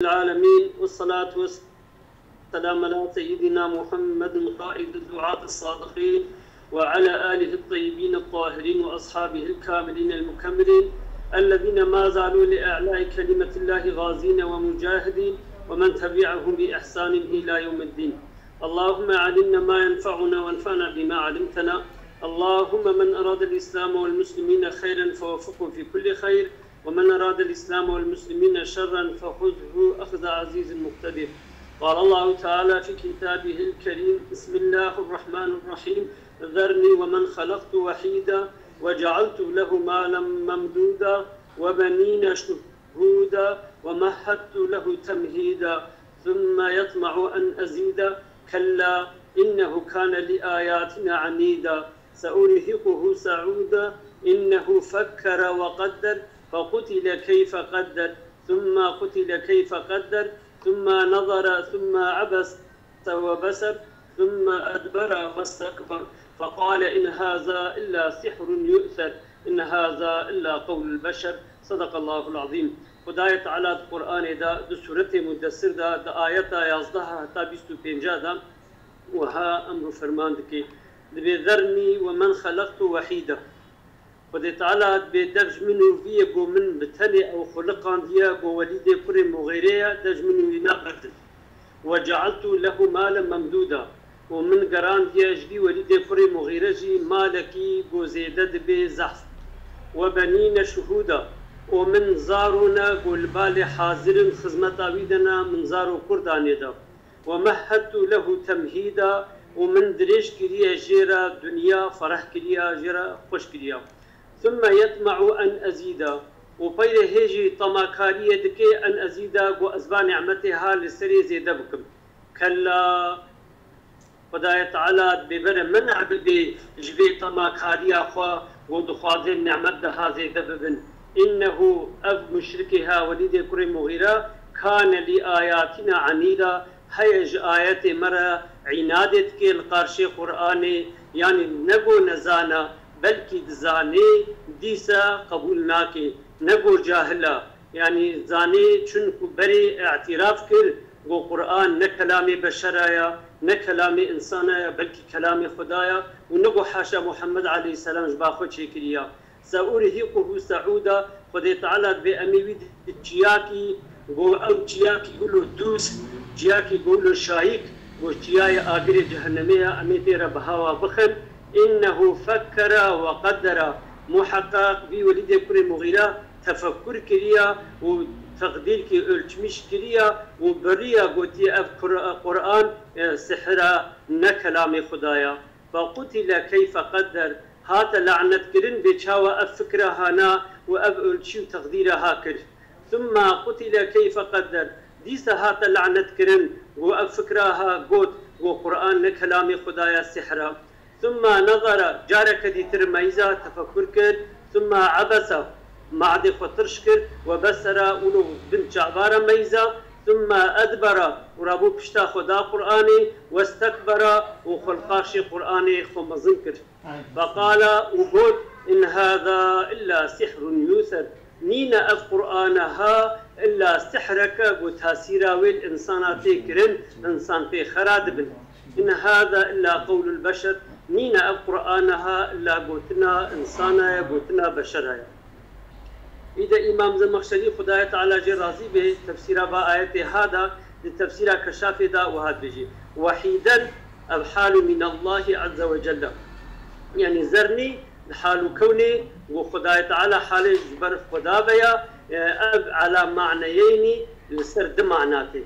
العالمين والصلاة والسلام على سيدنا محمد قائد الدعاة الصادقين وعلى آله الطيبين الطاهرين وأصحابه الكاملين المكملين الذين ما زالوا لإعلاء كلمة الله غازين ومجاهدين ومن تبعهم بإحسان إلى يوم الدين. اللهم علمنا ما ينفعنا وانفعنا بما علمتنا. اللهم من أراد الإسلام والمسلمين خيرا فوفقه في كل خير، ومن أراد الإسلام والمسلمين شرا فخذه أخذ عزيز مقتدر. قال الله تعالى في كتابه الكريم: بسم الله الرحمن الرحيم: ذرني ومن خلقت وحيدا وجعلت له مالا ممدودا وبنين شهودا ومهدت له تمهيدا ثم يطمع أن أزيد كلا إنه كان لآياتنا عنيدا سأرهقه سعودا إنه فكر وقدر فقتل كيف قدر ثم قتل كيف قدر ثم نظر ثم عبس وبسر ثم أدبر واستكبر فقال إن هذا إلا سحر يؤثر إن هذا إلا قول البشر. صدق الله العظيم. خدای تعالی قرآن دا دو سورة مدثر دا آیت 11 تا 25 دا وها امر فرمان دکی ذرني ومن خلقت وحيدا. خدای تعالی بدرج منو فيه بو من بتلي او خلقان ديا بو وليدي كري مغيريا دج منو ينقرد وجعلت له مالا ممدودا ومن قران ديا جدي وليدي كري مغيرجي مالكي بو زيدد بزحف وبنين شهودا ومن زارونا قلبال حاضر خزمت آويدنا من زارو كرداني دا ومهدت له تمهيدا ومن دريش كريا جيرا دنيا فرح كريا جيرا خوش كريا ثم يطمع أن أزيدا وبير هيجي طماكارية دكي أن أزيدا وأزبان نعمتها لسري زيدا بكم كلا خدای تعالی ببر من عبد جبي طماكارية خوا ودخوازين نعمت ده زيدا ببن إنه أب مشركها وليد كري مغيرة كان لآياتنا عنيدا هيج آيات مرة عنادت كي القرشي قرآني يعني نقو نزانا بلكي دزاني ديسا قبولناكي نقو جاهلا يعني زاني چونكو بري اعتراف كر قو قرآن نكلامي بشرايا نكلامي إنسانا بلكي كلامي خدايا ونقو حاشا محمد عليه السلام جباخو شكريا سأرهقه سعودا. خدای تعالی بأميوي جياكي قو أو جياكي يقولوا دوس جياكي يقولوا شايك قو جياي آخر جهنمية أميتي ربهاوا بخن إنه فكر وقدر محقق في وليد كري مغيرة تفكر كريا وتقدير كي ألتمش كريا وبريا قوتي أف قرآن سحرا نكلام خدايا فقتل كيف قدر هات لعنت كرن بيشاوا أفكرها هنا وأب شو تقديرها كر ثم قتل كيف قدر ديس هات لعنت كرن وأفكرها قوت وقرآن نكلام خدايا السحرة ثم نظر جارك دي ترميزا تفكر كر ثم عبس معد خطرش كر وبسر ولو بنت جعبارة ميزا ثم أدبر ورابو بشتا خدا قرآني واستكبر وخلقاشي قرآني خمزن كر فقال وقول إن هذا إلا سحر يوثر نينا أف قرآنها إلا سحرك وتاسيرا والإنسان تكرن إنسان في خراد بن إن هذا إلا قول البشر نينا أف قرآنها إلا قوتنا إنسانا قوتنا بشرا. إذا إمام زمخشري خدايا تعالى جي راضي به تفسير بآيات هذا لتفسير كشاف دا وهذا بيجي وحيدا الحال من الله عز وجل يعني زرني الحال كوني وخدايا تعالى حال جبر خدا بيا على معنيين لسرد معناته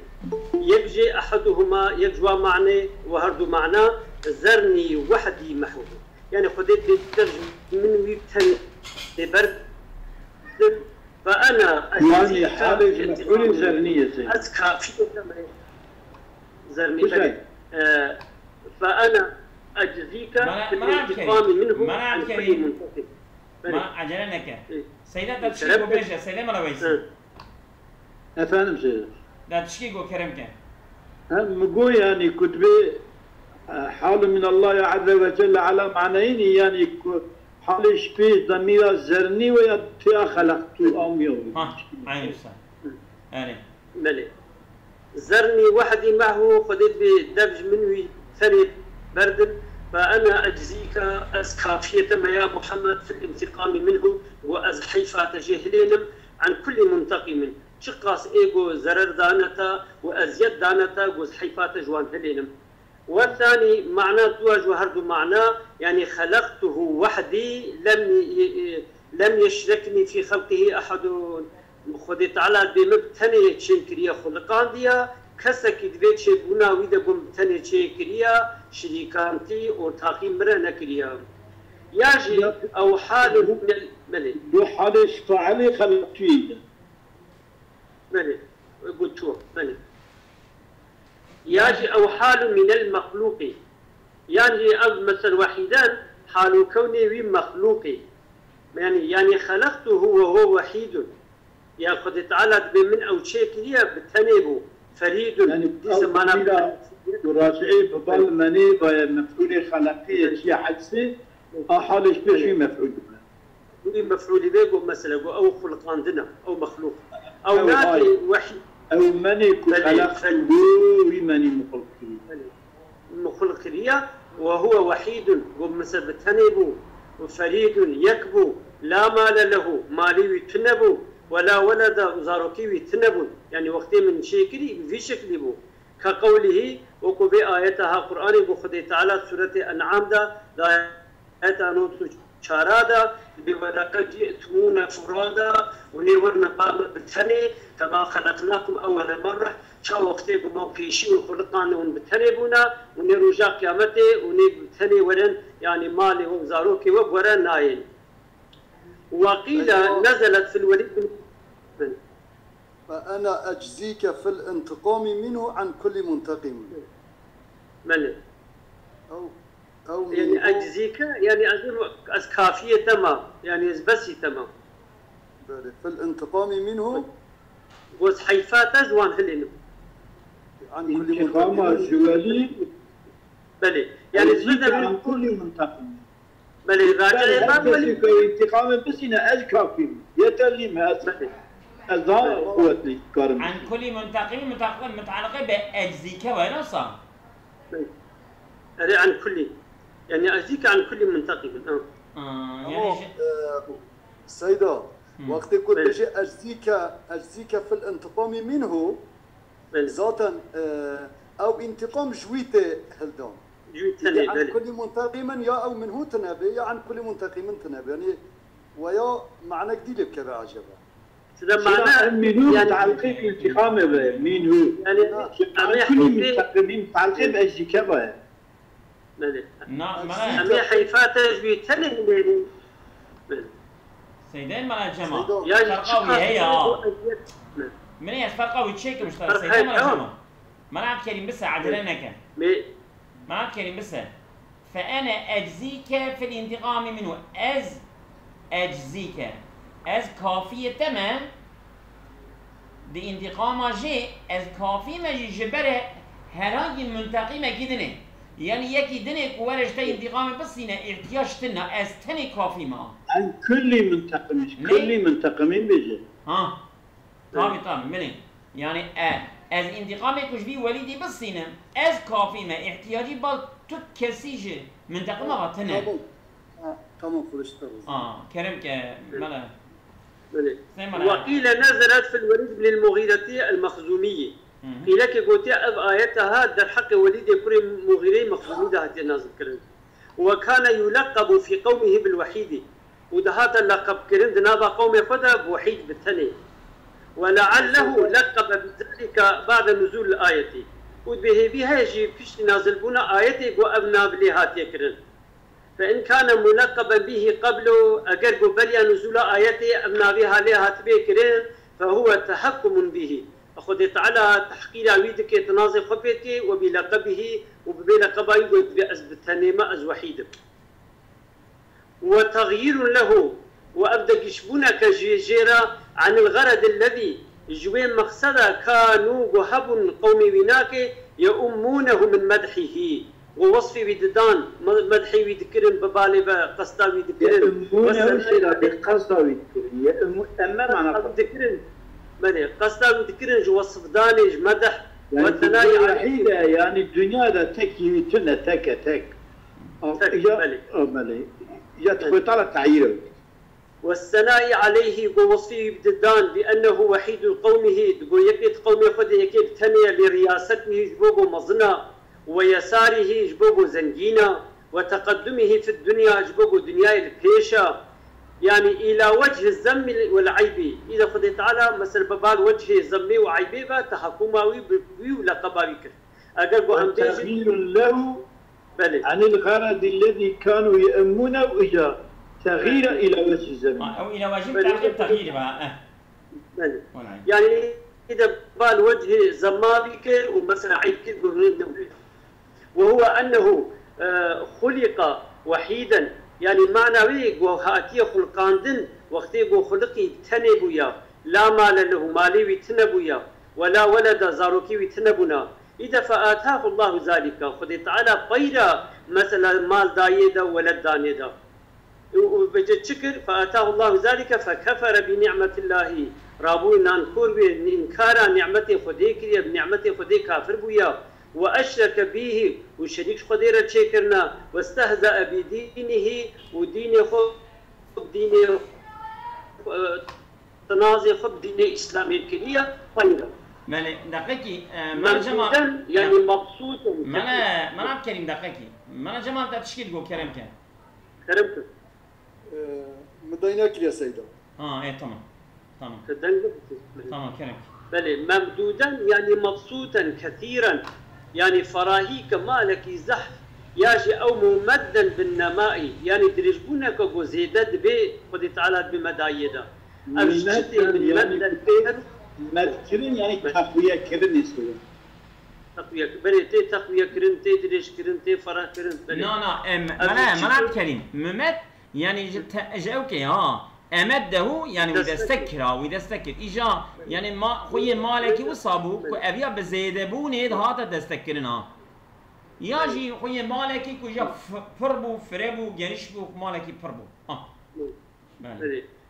يجي أحدهما يجوا معنى وهرد معنى زرني وحدي محوه يعني خديت بالترجم من ويبتن برد فأنا يعني حالة مفعول زرنية أذكى في زرني فأنا أجزيك بالانتقام منه عن كل منتقم. ما عجلنك سيدة تشكي قو بيجا سيدة ملا ويسي أفهم سيدة دا تشكي قو كرمك مقول يعني كتبه حال من الله عز وجل على معنيين يعني حال شبيه ضمير زرني ويا خلقت أم يوم ها عين السلام يعني ملي زرني وحدي معه خذيت بدبج منه ثري برد فأنا أجزيك أسكافية ما يا محمد في الانتقام منه وأزحيفة جهلينم عن كل منتقم شقاس إيجو زرر دانتا وأزيد دانتا وزحيفة جوان هلينم. والثاني معنى دواج وهرد معنى يعني خلقته وحدي لم يشركني في خلقه أحد خذ تعالى بمبتني شنكريا خلقان ديا كسك دبيت شبونا ويدا بمبتني شنكريا شريكانتي وتاقي مرنا كريا ياجي أو حاله من الملك دو حالش فعلي خلقتيه ملك قلتوه ملك ياجي أو حال من المخلوق يعني مثل وحيدان حال كوني مخلوقي يعني خلقته وهو وحيد ياخذ تعالى بمن او شيء كليا بتنيبو فريد يعني زمانا راجعي ببال مني بمفعول خلقيه شيء حدثي حالش بشي مفعول مفعول به مثلا او خلق عندنا او مخلوق او ناتي وحيد او مني خلقته ومني مخلق ليا وهو وحيد ومثل بتنيبو وفريد يكبو لا مال له مالي يتنبو ولا ولد زاروكي يتنبو يعني وقت من شكلي في شكل بو كقوله وكو آياتها قرآن بخدي تعالى سورة أنعام دا آيات أنوت شارادا بولقد جئتمونا فرادا ونورنا قام بالتني كما خلقناكم أول مرة شاو وقتي بما في شيء وخلقنا ونبتنبونا ونرجع قيامته ونبتني ورن يعني مالي وزاروكي وورن ناين وقيل نزلت في الوليد بن فأنا أجزيك في الانتقام منه عن كل منتقم من أو يعني أجزيك يعني كافية تمام يعني بسي تمام في الانتقام منه وز حيفات جوان هلين عن كل منتقم جوالي بلي يعني عن كل منتقم بلي راجع انتقام بس هنا أزكافي يتلم أزهار قوتي كارم عن كل منتقم متعلقة بأجزيك وين صار؟ عن كل يعني أجزيك عن كل منتقم يعني سيدة وقت كنت بجي أجزيك في الانتقام منه ذاتا أو انتقام جويته هلدان عن كل منتقم يا أو منه تنابي يا عن كل منتقم تنابي يعني ويا معنى جديد بكذا عجبه هذا معناه منه يعني تعلقي بالانتقام مين هو يعني كل منتقمين متعلقين بأجزيك بقى أمي حيفاته جويته سيدين مال الجماعة فرقاوي هي من هي فرقاوي تشيك مش ترى سيدين مال الجماعة ما نعرف كلمة بس عدلناك ما نعرف كلمة بس فأنا أجزيك في الانتقام منه أجزيك كافية تمام دي انتقام جي كافي ما جبره هراجي منتقمة كدنه يعني يكي دنك ورش تي انتقام بس هنا احتياج تنا تني كافي ما عن كل منتقم كل منتقمين بيجي طبعا مني يعني از انتقامك وش بي وليدي بس هنا كافي ما احتياجي بال تكسيجي منتقمة بتنا تمام فلشتر كرمك ملا وقيل نزلت في الوليد بن المغيرة المخزومية قيل كي قلت أب آياتها در حق وليد يكون مغيري مخزومي ده هاتي نازل كرن وكان يلقب في قومه بالوحيد ودهات اللقب كرن دنابا قوم فدا بوحيد بالثاني ولعله لقب بذلك بعد نزول الآية وبه بها يجي فيش نازل بنا آياتي وأبنا بليهات يكرن فإن كان ملقبا به قبل أجر بريا نزول آياته أبنا بها لها تبكرين فهو تحكم به أخذ تعالى تحقير عويدك تنازل خبيتي وبلقبه وبلقبه وبأثبتنما أز وحيد وتغيير له وأبدأ يشبونك جيرا عن الغرض الذي جوين مقصدا كانوا وهب قوم بناك يؤمونه من مدحه ووصفي ويددان مدحي ويذكرن ببالي قصدا ويذكرن قصدا ويذكرن أما معنى ويذكرن ماني قصدا ويذكرن جو وصف دانج مدح يعني والثناء وحيدة يعني الدنيا ده تكي تنا تك ملي يدخل على تعييره. والثناء عليه ووصفه بددان بأنه وحيد قومه يكيد قومه خد يكيد ثانية لرياسته جبوه مظنة ويساره جبوه زنجينة وتقدمه في الدنيا جبوه دنيا البيشة يعني إلى وجه الذم والعيب إذا خد تعالى مثل ببال وجه الذم وعيبه تحكماوي ولقباوي كر أقل تغيير له عن الغرض الذي كانوا يأمونه وإجا تغيير إلى وجه الزمن أو إلى وجه تعقيب تغيير بقى يعني إذا بال وجه زمابي كر ومثلا عيب كر وهو أنه خلق وحيدا يعني معنوي وهاتي خلقاندن وقتي خلقي تنبويا لا مال له مالي ويتنبويا ولا ولد زاروكي ويتنبنا إذا فآتاه الله ذلك خد تعالى غير مثلا مال دايدا ولد دانيدا وبجد شكر فآتاه الله ذلك فكفر بنعمة الله رابو نانكور بإنكار نعمة خدي كريا بنعمة خدي كافر بويا وأشرك به وشريك خديرة شكرنا واستهزأ بدينه ودين خب دين تنازي خب دين إسلامي كريا فايدا ماله دقيقي ما جماعة يعني مبسوط ما كريم دقيقي ما جماعة تشكيل جو كريم كان كريم مدينك يا سيدة ايه تمام تمام كريم بله ممدودا يعني مبسوطا كثيرا يعني فراهيك مالك زحف ياجي او ممدا بالنماء يعني درجبونك وزيدت به خد تعالى بمدايدا مدكرين يعني تقوية كرن يسوي تقوية بله تي تقوية كرن تي درج كرن تي فرح كرن ما كريم ممت يعني جاوكي أمده يعني وإذا استكر إجا يعني ما خوي مالكي وصابو كأبيا بزيدبوني هذا دستكرنا ياجي خوي مالكي كوجا فربو فربو جنشبو مالكي فربو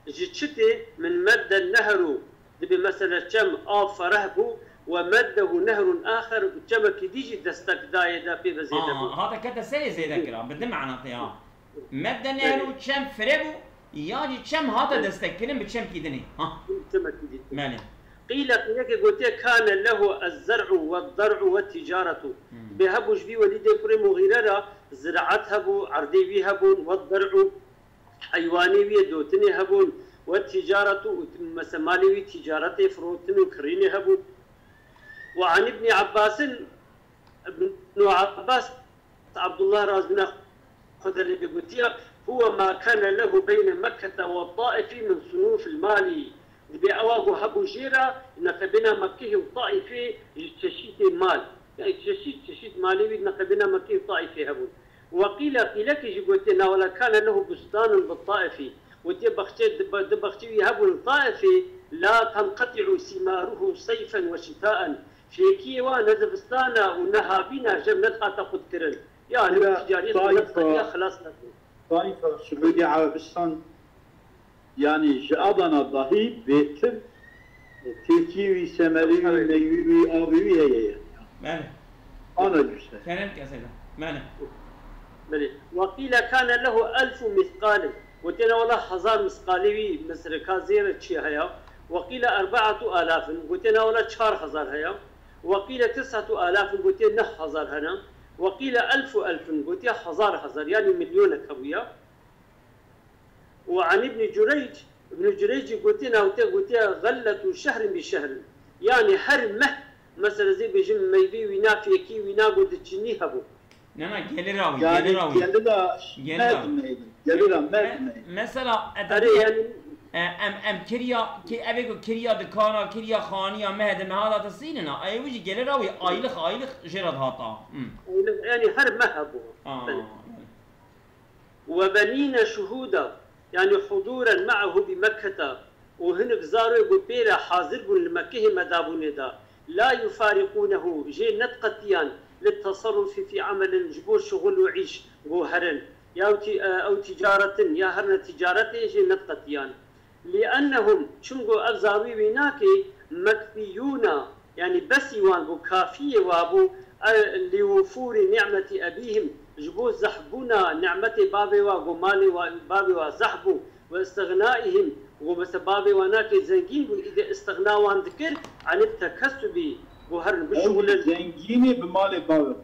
جتشتي من مد النهر بمثلا كم فرهبو ومده نهر آخر كم كديجي دستك دايدا في بزيدبو هذا كذا سري زيدكرا بدي معناته مد النهر كم فربو ياجي كم هذا دستكرين بكم كيدني مالي قيل قلت كان له الزرع والضرع والتجارة بهبوش بي وليد كريم وغيرها زرعتها بو عردي بي هبون والضرع حيواني بي دوتني هبون والتجارة مسمالي بي تجارة فروتن وكريني هبون وعن ابن عباس عبد الله رازنا خذ اللي بقولتيه هو ما كان له بين مكة والطائف من صنوف المال بأواه هبو جيرا نقبنا مكة والطائف تشيد المال يعني تشيد مالي نقبنا مكة والطائف هبو وقيل لك جبتنا ولا كان له بستان بالطائف ودبختي هبو الطائف لا تنقطع ثماره صيفا وشتاء في كيوا ندبستانا ونهابينا جمنتها تاخذ كرن يعني تجارية خلاص طائفة سعودي عربستان يعني جأضنا الضهيب بيتر تيكيوي سمريوي ميوي آبيوي هي ماله أنا جسد كانت كسيدة ماله وقيل كان له 1000 مثقال وتنا ولا 1000 مثقالي مصر كازير تشي هيا وقيل 4000 وتنا ولا 4000 هيا وقيل 9000 وتنا 9000 هنا وقيل 1000 قلت يا هزار يعني مليون كوية وعن ابن جريج قلت يا غلة شهر بشهر يعني هرمه مثلا زي بجم ميبي وينا فيكي وينا قلت تشني هبو نعم مثلا يعني ام كريا كي ابيكو كريا دكانا كريا خانيا مهد ما هذا تصيننا اي وجي جلراوي ايلخ جرد هاطا يعني هر مهبو وبنين شهودا يعني حضورا معه بمكة وهنك زاروا يقول بيرا حاضر بن لمكه مدابون دا لا يفارقونه جي نتقتيان للتصرف في عمل جبور شغل وعيش جوهرا أو تجارة يا هرنا تجارة يجي نتقتيان لأنهم شنقو أبزاوي بيناكي مكفيون يعني بس يوان بو كافية وابو لوفور نعمة أبيهم جبو زحبونا نعمة بابي وغمالي وبابي وزحبو واستغنائهم وبس بابي وناك زنجين إذا استغناوا عن ذكر عن التكسب وهر بشغل زنجيني بمال بابي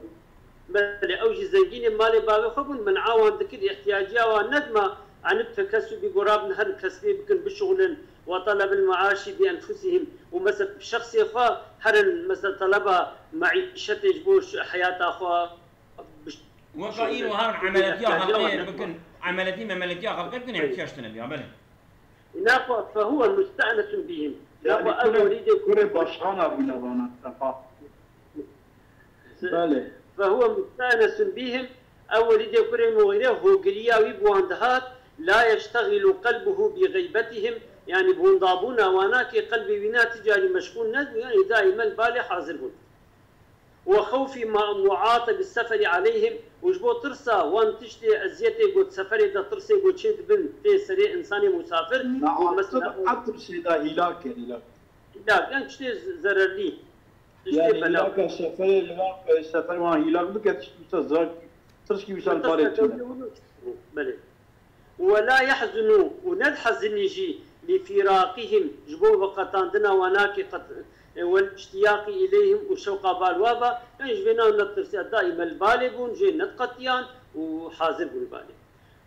بل أوجي زنجين مال بابي خبون من عوان ذكر احتياجها والندمة عن التكسب قراب نهر كسبي بكن بشغل وطلب المعاش بأنفسهم ومثلا بشخص إخوة هر مثلا طلب معيشة يجبوش حياة أخوة وقائل وهر عملتيا خلقية بكن عملتي مملكيا خلقية بكن احتياجتنا بها بله ناقوا فهو مستأنس بهم يعني كل باشخانة بنظانا بله فهو مستأنس بهم أول يدي كريم وغيره هو قرياوي بواندهات لا يشتغل قلبه بغيبتهم يعني بوندابونا واناكي قلبي بنا تجاري مشغول ند يعني دائما بالي حاضر بون وخوف معاطى بالسفر عليهم وجبو ترسا وان تشتي ازيتي قد سفري دا ترسي قد شد بن تي سري انساني مسافر مثلا عطر سيدا هلاك يعني تشتي زرر لي يعني هلاك سفر وان هلاك بك تشتي ترسكي وصال بلي ولا يحزنوا ونلحزن يجي لفراقهم جبوا وقتاندنا وناكي والاشتياق اليهم وشوق بالوابا يعني جبنا نترسي دائما البالغون جي نتقطيان وحاضر بالبالغ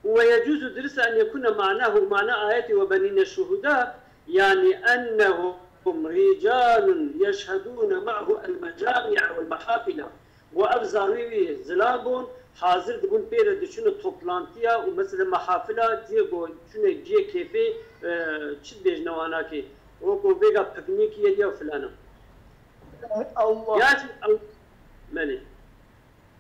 ويجوز درس ان يكون معناه معنى ايات وبنين الشهداء يعني انهم رجال يشهدون معه المجامع والمحافل وابزاري زلابون حاضر دبون بير دشون توبلانتيا ومثلا محافلة ديغو شنو جي كيفي تشد بيجنوانا كي وكو بيغا بيكنيكي يديو فلانا الله ياتي او مالي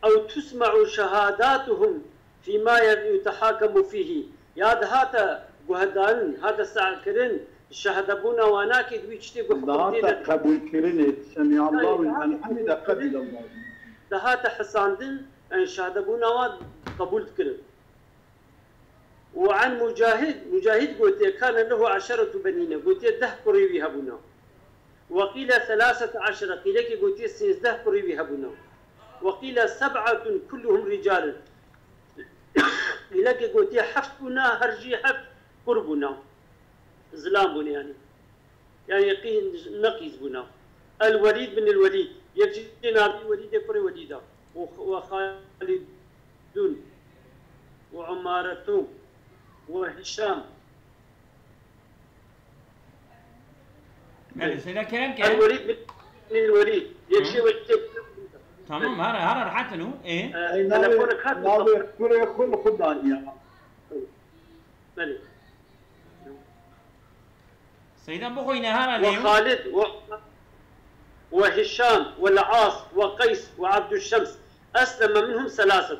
او تسمع شهاداتهم فيما يتحاكم فيه ياد هاتا غهدان هذا ساكرين شهدبونا واناكي دويشتي هاتا قبول كرين سمع الله لمن حمده قبل الله هاتا حساندن ان شهدبونا قبول كرين وعن مجاهد قلت كان له 10 بنين قلت 10 قريبي هبونا وقيل 13 قيل كي قلت 16 قريبي هبونا وقيل 7 كلهم رجال قيل كي قلت حفنا هرجي حف قربنا زلام بنا يعني يقين نقيز بنا الوليد بن الوليد يجينا بالوليد يكون وليدا وخالدون وعمارة وهشام سيدا كلام كان الوليد بن الوليد يجي وجه تمام هذا راحت له ايه انا بقول لك هذا كل خداني بلي سيدا بخوي نهار اليوم وخالد وهشام والعاص وقيس وعبد الشمس اسلم منهم 3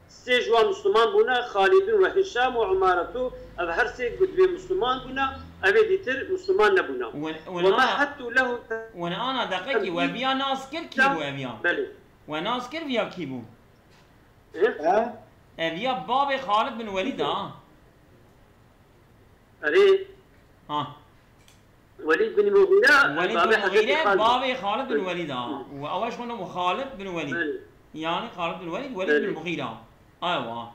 سيجوا مسلمان بنا خالد وهشام وعمارته أبهرسي قد مسلمان بنا أبي ديتر مسلمان نبنا وما حتى له وانا دقيقي وابيا ناس كيبو ابيا بلي وناس كيبو كيبو ايه ابيا بابي خالد بن وليد اري وليد بن مغيرة وليد بن مغيرة بابي خالد بن وليد واول شنو خالد بن وليد يعني خالد بن وليد وليد بن مغيرة ايوه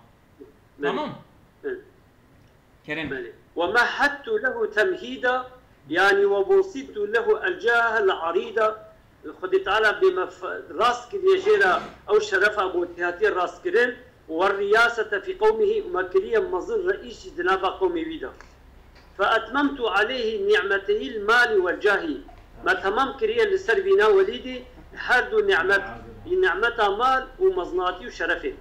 تمام كريم ومهدت له تمهيدا يعني وبوسطت له الجاه العريضة خدي تعالى بما راسك يجيرا او شرفا بوتياتي راسكرين والرياسة في قومه مكريا مظن رئيس جناب قومي بيدا فأتممت عليه نعمتي المال والجاه ما تمام كريا لسربنا وليدي هردو نعمة مال ومظناتي وشرفه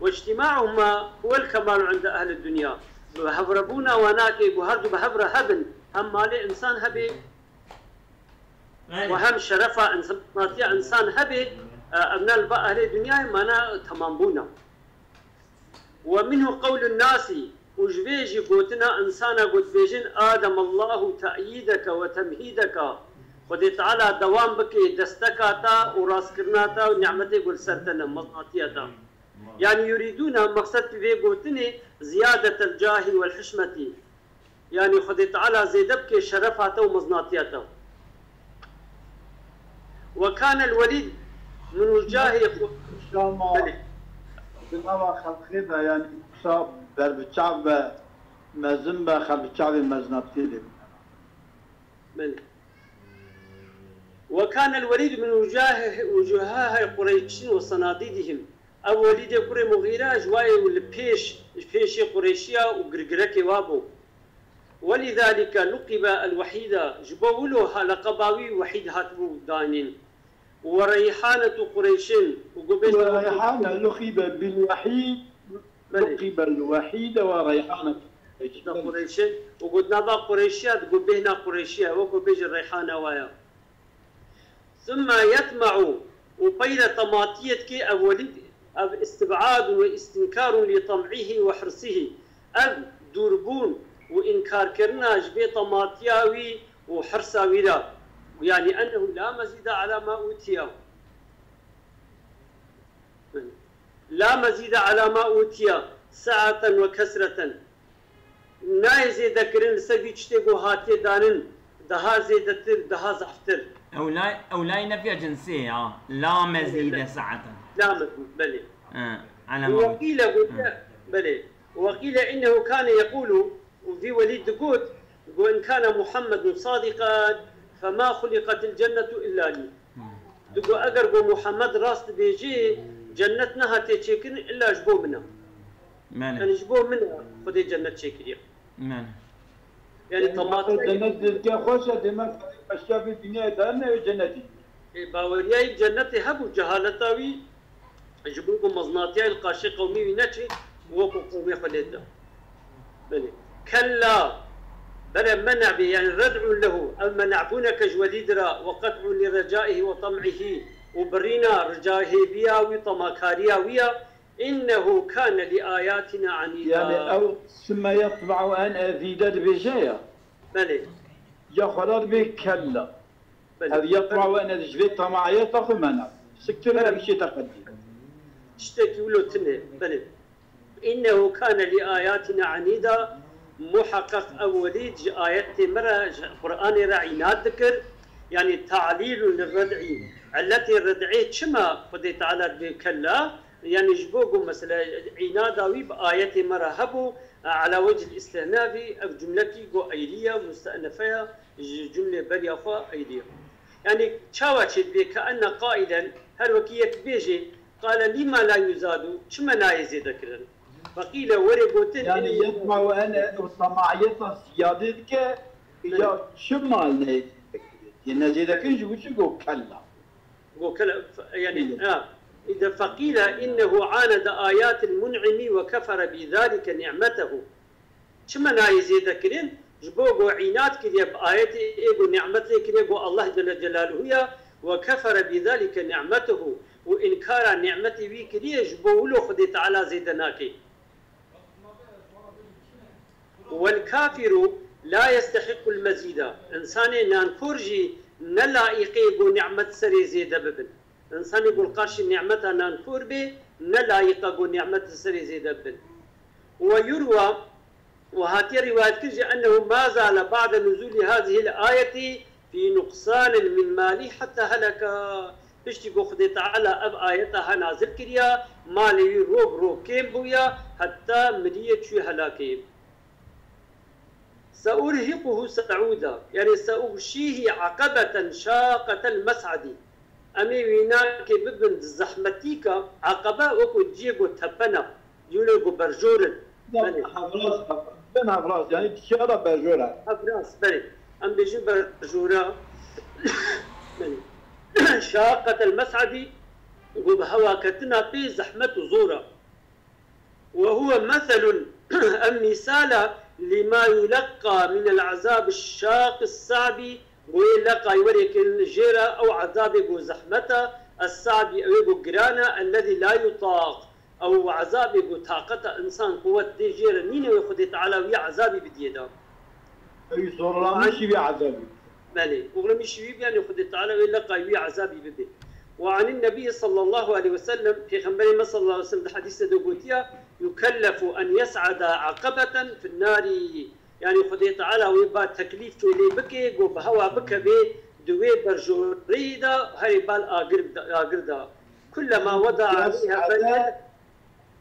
واجتماعهما هو الكمال عند أهل الدنيا وهبربونا وناكي وهردو بهبر هبن هم مالي إنسان هبي وهم شرفة إنسان هبي أبناء أهل الدنيا مانا تمام بونا ومنه قول الناس وجبيجي قوتنا إنسانا قد بيجن آدم الله تأييدك وتمهيدك خدي تعالى دوام بكي دستكاتا وراسكرناتا ونعمتي قل سرتنا مصناتياتا يعني يريدون مقصد في قوتني زيادة الجاه والحشمة يعني خدي تعالى زيدبكي شرفاتا ومصناتياتا وكان الوليد من وجاه شاما بنوا خلقنا يعني صاب بالشعب مزنبا خلق الشعب مزنبتي وكان الوليد من وجوهها قريش وصناديدهم أو وليد قري مغيرة جواي والبيش قريشيا وقرقرك وابو ولذلك لقب الوحيدة جبولها لقباوي وحيد هاتبو دانين وريحانة قريش وريحانة لقب بالوحيد لقب الوحيد وريحانة قريش وقلنا با قريشيا تقول بهنا قريشيا وقل بيج الريحانة ويا ثم يطمع وبين طماطية كي أولد استبعاد واستنكار لطمعه وحرصه دربون وإنكار كرنا جبي طماطياوي وحرصاوي لا يعني أنه لا مزيد على ما أوتي لا مزيد على ما أوتي سعة وكسرة نايزي ذكرن سبي تشتغو هاتي دانن دها زيدتر دها زحفتر أو لا نفي جنسية لا مزيد سعة لا مزيد بلي على ما وقيل بلي وقيل إنه كان يقول وفي وليد قود وإن كان محمد صادقا فما خلقت الجنة إلا لي دقو أقربو محمد راست بيجي جنتنا هاتيشيكن إلا جبو منها يعني جبو منها خدي جنة شيكريا يعني طماطم جنة كي خوشة دماغ أشياء في الدنيا دارنا جنتي باورياي جنتي هبو جهالتاوي جبوكم مزناطيا القاشي قومي وناتشي وكو قومي خليدا بلي كلا بل منع به يعني ردع له أما نعبونك جوليدرا وقطع لرجائه وطمعه وبرينا رجائه بيا وطماكاريا ويا إنه كان لآياتنا عنيدا يعني أو ثم يطبع أن أزيدت بجاية بلي يخرج بكلا هذا يطبع أن أجبت طمعية تأخذ منع سكتنا بشي تقدم تشتكي ولو تنه بلي إنه كان لآياتنا عنيدا محقق أولي آيات مرة قرآن رعينات ذكر يعني تعليل للردع التي ردعيت شما خدي تعالى بكلا يعني جبوكم مثلا عناداوي بآيات مرة هبو على وجه الاستئناف أو جملتي جو أيدية مستأنفة جملة بريافة أيدية يعني تشاوشت كأن قائلا هل وكية بيجي قال لما لا يزاد شما لا يزيد ذكرا فقيل ورقوتين يعني يطمع أن الطمعية سيادتك يا شمال نيت يعني زيدك وش جو كلا يعني إذا فقيل إنه عاند آيات المنعم وكفر بذلك نعمته شما ناي زيدكرين جبوغو عينات كذا بآيات إيغو نعمته كذا الله جل جلاله هي وكفر بذلك نعمته وإنكار نعمته بي كذا جبولو خدي تعالى زيدناكي والكافر لا يستحق المزيد إنسان نانكورجي نلائقي نعمة سري زيد ببن إنسان يقول قرش نعمتها نانكور به نلائق نعمة سري زيد ببن ويروى وهاتي رواية كجي أنه ما زال بعد نزول هذه الآية في نقصان من مالي حتى هلك بشتي خدي تعالى أب آيتها نازل كريا مالي روب كيم بويا حتى مدية شو هلاكيم سأرهقه سعودا يعني سأغشيه عقبة شاقة المسعد أمي ويناك ببن زحمتيك عقبة وكو جيبو تبنا يولو برجورن هفراس يعني تشارة برجورة هفراس بني أم بيجي برجورة شاقة المسعد وبهوا كتنا في زحمة زورة وهو مثل المثال لما يلقى من العذاب الشاق الصعب ويلقى يوريك الجيرة أو عذاب زحمته الصعب أو جرانا الذي لا يطاق أو عذاب طاقة إنسان قوة دي جيرة مين ياخذ تعالى ويا عذابي بديدا أي صورة ماشي بعذابي مالي وغلمي شوي يعني ياخذ تعالى ويلقى ويا عذابي بدي وعن النبي صلى الله عليه وسلم في خبر صلى الله عليه وسلم حديث دوغوتيا يكلف أن يسعد عقبة في النار يعني خدي تعالى ويبقى تكليف اللي بكي وبهوا بك به دوي برجوريدا هاي بال آقردا كلما وضع عليها بلد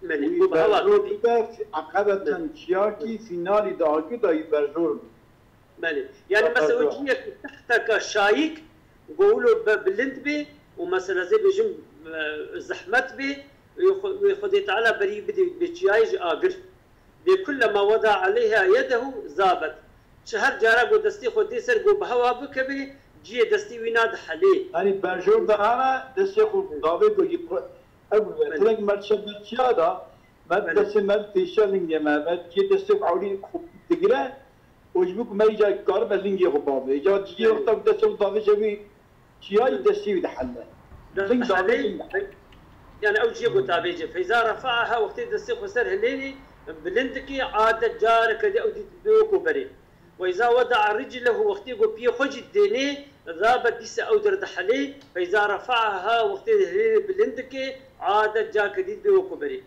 من برجوريدا عقبة شياكي فينالي دا آقردا يبرجور مالي يعني مثلا وجهك تحتك شايك بقولوا بلند بي ومثلا زي بيجم زحمت بي وياخذ تعالى بري بدي بجيايج آقر بكلما وضع عليها يده زابت شهر جارا دستي خودي سر بهوا بكبي جي دستي ويناد حلي يعني برجور دا أنا دستي خود داوي بجي أول تلك مرشد شادا ما دستي ما تيشلين يا ما جي دستي عولي تقرأ وجبك ما يجي كار بلينجي خبابه إجا جي وقت دستي داوي جبي جياي دستي يدحله يعني أو جيبو تابيجي فإذا رفعها وقت دستي خسر هليني بلندكي عادة جارك دي أو دي دوكو بري وإذا وضع رجله وقت يقول بيه خج الديني ذابت ديس أو دردحلي فإذا رفعها وقت هليني بلندكي عادة جاك دي دوكو بري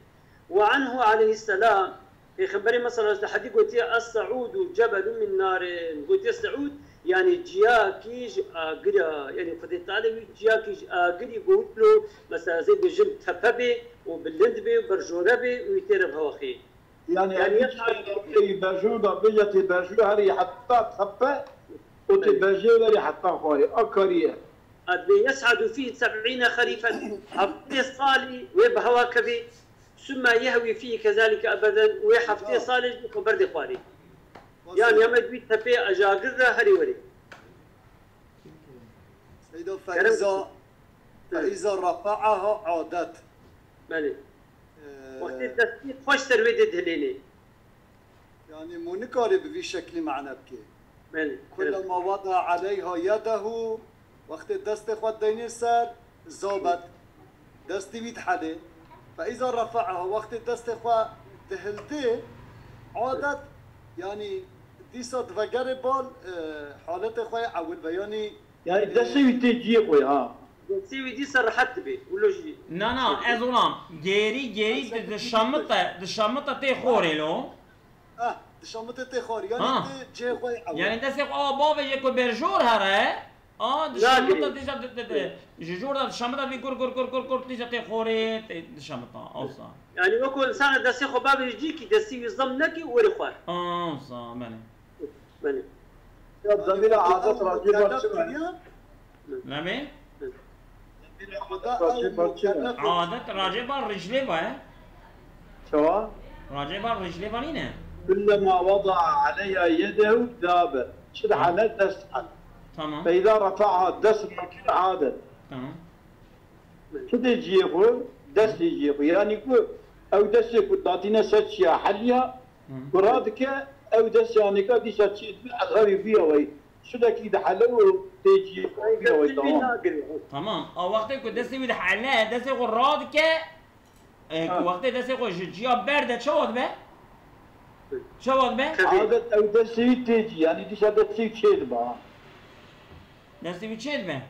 وعنه عليه السلام في خبري مثلا حديث قلت الصعود جبل من نار قلت الصعود يعني جياكيج آقرا يعني فديت عليه جياكيج آقري يقول له مثلا زي بجم تببي وباللندبي وبرجوربي ويترب هواخي يعني يبرجور دا بيجا تبرجور هري حتى تخبى وتبرجور حتى خاري أكاريه أدبي يسعد فيه 70 خريفا حفتي صالي ويبهوا كبي ثم يهوي فيه كذلك أبدا ويحفتي صالي وبرد خواري يعني يوم يدوي تبي أجاقر هري وري سيدو فإذا رفعها عادت مالي وقت التسبيح خوش سرويد هليني يعني مو نقارب في شكل معنى بكي مالي كلما وضع عليها يده وقت دست خود دينير سر زابت دستي بيت حالي فإذا رفعها وقت دست خود تهلتي عادت يعني دي صد وقر بال حالت خواه اول بياني يعني دستي تجي خوي ها دستي دي سرحت بي ولو جي نا ازولام جيري دشامتا تي خوري لو دشامت تي خور يعني جي خواه اول يعني دستي بابا يكو برجور هره دشامتا دي جوردا دشامتا في كور تيجا تي خوري دشامتا اوصا يعني وكل انسان دستي خو باب يجيكي دستي يضمنكي وري خوار اوصا مالي زميلة عادت راجبة نعم عادت راجبة رجليبة شو؟ راجبة رجليبة نينه كلما وضع عليها يده ذابت شد حالة دست حل تمام فإذا رفعها دست مكين عادت تمام شد يجيبه دست يجيبه يعني كو أو دست يكون داتينا ستشيا حليها ورادك أو دست يعني كادي ستشيا أغري فيها وي شد أكيد حلو تيجي فيها وي تمام أو وقت يكون دست يود حلاه دست يكون رادك وقت دست يكون جيا برد شو وقت به؟ شو وقت به؟ عادت أو دست تيجي يعني دي شد تشيد بها دست يود شيد به؟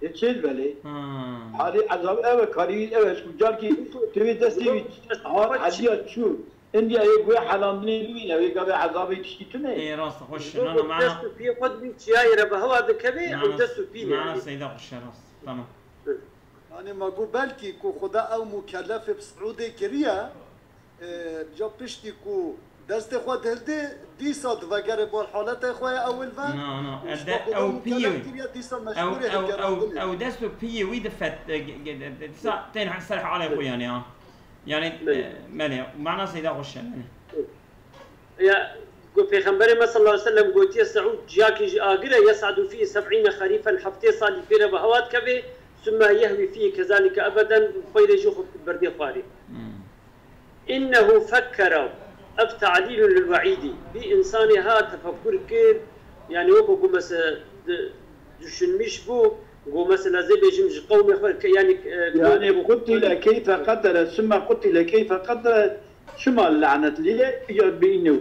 تشيد بلي حالي عذاب أو كاري أو شو جالكي تبي دستي هاد حديا شو إندي أيقوي حلامني لوين أو يقابل عذابي تشكيتونه إيه راست خوش أنا معنا دستو في قدمي تشياي ربهوا ذكبي أو دستو فيني معنا سيدة خوش راست تمام يعني ما قو بلكي كو خدا أو مكلف بسعودي كريا جا بشتي كو دست خود هلدي دي صد وگر بول حالت خواه اول و او بيوي او دستو بيوي دفت تين حق سرح على اخوي يعني مالي معنا سيدا خوش يعني يا في خنبري ما صلى الله عليه وسلم قلت يا سعود جاكي آقرة يسعد فيه 70 خريفا حفتي صالي في ربهوات كبي ثم يهوي فيه كذلك ابدا خير يجوخ بردي خواري انه فكر أف تعليل للوعيد بإنسانها تفكر كير يعني وكو قمس دشن مش بو قمس لازم يجمج قوم يعني قتل كيف قتل ثم قتل كيف قتل شما اللعنة لي بينه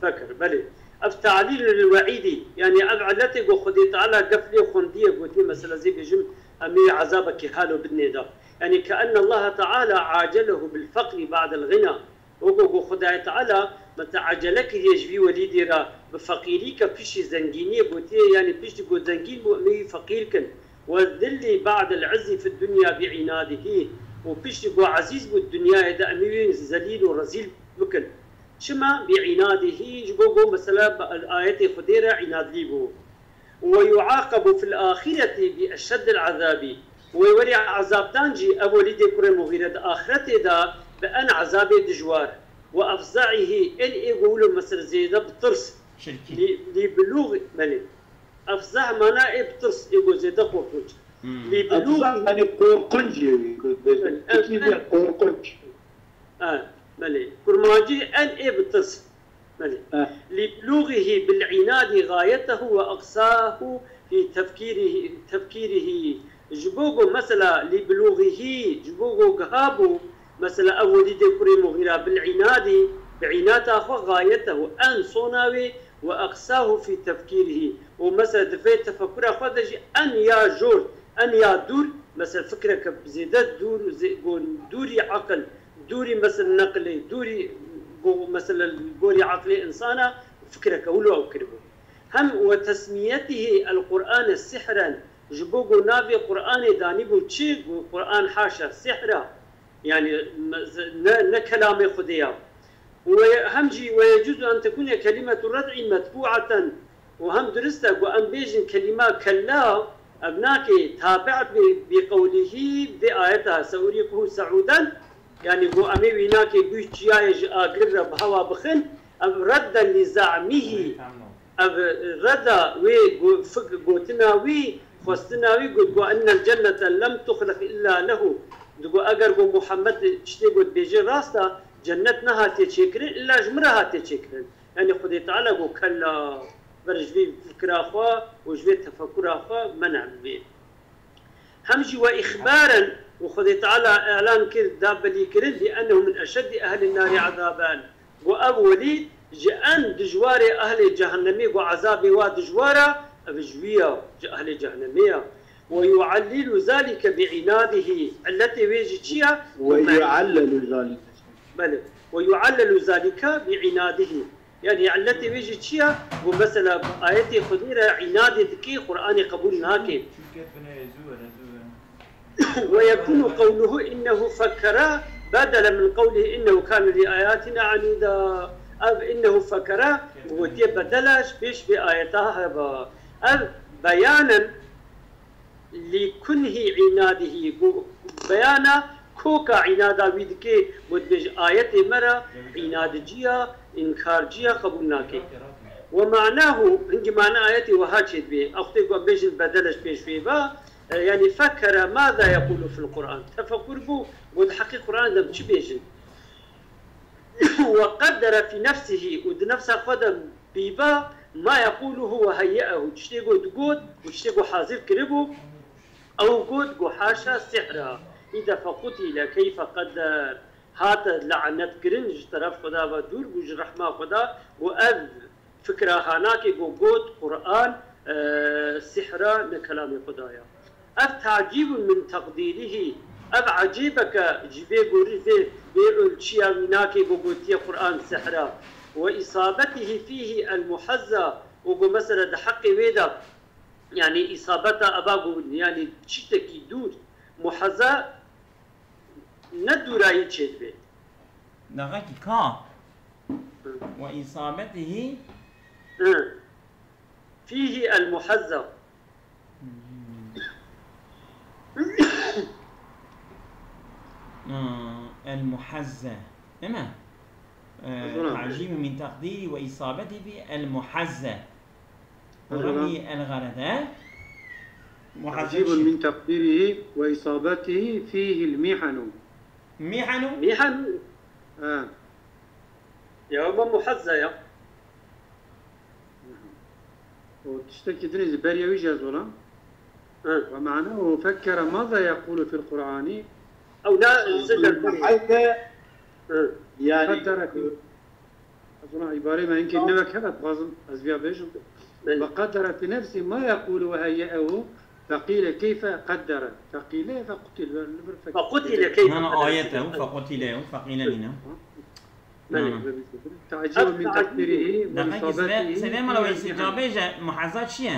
فكر بلي أف تعليل للوعيد يعني أفعلتي قو خدي تعالى قفلي خندية قلت مثلا زي بيجم أمي عذابك حاله بالنيدا يعني كأن الله تعالى عاجله بالفقر بعد الغنى وقو خداي تعالى متى عجلك يجوي وليدي را بفقيري كبش زنجيني بوتي يعني بش جو زنجين بو فقير كن والذل بعد العز في الدنيا بعناده وبش جو عزيز بالدنيا إذا أمي ذليل ورزيل بكن شما بعناده جو مثلا الآية خديرة عناد ليبو ويعاقب في الآخرة بأشد العذاب ويوري عذاب تانجي أبو ليدي كره مغيرة آخرته دا بأن عذاب دجوار وأفزعه إن يقولوا مثل زيادة بطرس لبلوغ ملك أفزع معناه بطرس يقول زيادة قرقنج لبلوغ يعني قرقنج قرقنج ملك كرماجي أن بطرس ملك لبلوغه بالعناد غايته وأقصاه في تفكيره جبوغو مثلا لبلوغه جبوغو قهابو مثلا أولي دي كري مغيرة بالعناد بعناد أخو غايته أن صناوي وأقصاه في تفكيره ومثلا دفيت تفكر أخو دجي أن يا جور أن يا دور مثلا فكرك بزيادة دوري عقل دوري مثلا نقلي دوري مثلا بوري عقلي إنسانا فكرك أولو أو كربو هم وتسميته القرآن سحرا جبوغو نافي قرآن دانيبو تشيغو قرآن حاشا سحرا يعني نكلام خديا وهمجي ويجوز أن تكون كلمة الردع متبوعة وهم درستا وأن بيجن كلمة كلا أبناك تابعت بقوله بآياتها سأريكه سعودا يعني هو أمي ويناك بيجياج أقرر بهوا بخن ردا لزعمه ردا وقوتنا وخستنا وأن الجنة لم تخلق إلا له دقو أجر محمد تشتغل بيجي راستا جنتنا هاتي تشكرين إلا جمرها هاتي تشكرين يعني خدي تعالى قو كلا برجبي فكرة أخوة وجبي تفكر أخوة منع به همجي وإخبارا وخدي تعالى إعلان كذ داب لي كرين لأنه من أشد أهل النار عذابا وأولي جأن دجوار أهل جهنمي وعذابي ودجوارا أبجوية أهل جهنمية ويعلل ذلك بعناده التي ويجتيها ويعلل ذلك بلى ويعلل ذلك بعناده يعني التي ويجتيها ومثلا آية خديرة عنادك قرآن قبول ناكي ويكون قوله إنه فكر بدلا من قوله إنه كان لآياتنا عنيدا إنه فكر ودي بدلاش بيش بآياتها بيانا لكنه عناده بيانا كوكا عنادا ويدكي ودبج آية مرة عناد جيا إنكار جيا قبولناكي ومعناه هنجي معنى آياتي وهاتشد به أختي بيج بدلش بيش فيه يعني فكر ماذا يقول في القرآن تفكر بو ود حقيق القرآن ده بشي بيجن وقدر في نفسه ود نفسه قدم بيبا ما يقوله وهيئه تشتيقو تقود وتشتيقو حاضر كربو أو قود حاشا سحرا إذا فقتل كيف قدر هات لعنت كرنج طرف خدا ودور وج رحمة خدا وأذ فكرة هناك قود قرآن سحرا لكلام خدايا أف تعجيب من تقديره أف عجيبك جبي قريفي بيقول شيا مناكي قوتي قرآن سحرا وإصابته فيه المحزة وقو مثلا حق ويدا يعني إصابته أباقو يعني شتكي دور محزة ندورا يتشد بي نغاكي كا وإصابته فيه المحزة المحزة إما تعجيب من تقديري وإصابتي بالمحزة ورمي الغرض تعجيب من تقديره وإصابته فيه المحن محن يوم محزة يا وتشتكي دريز بريا ويجاز ولا ومعناه فكر ماذا يقول في القرآن أو لا سجل حتى يعني قدر أظن عبارة ما يمكن نبك هذا بغض أزبيا بيجو وقدر في نفسه ما يقول وهيئه فقيل كيف قدر فقيل فقتل فقتل كيف هنا آيته فقتله فقيل لنا تعجب من تقديره وإصابته. سلام لو استجابة محاذاة شيء.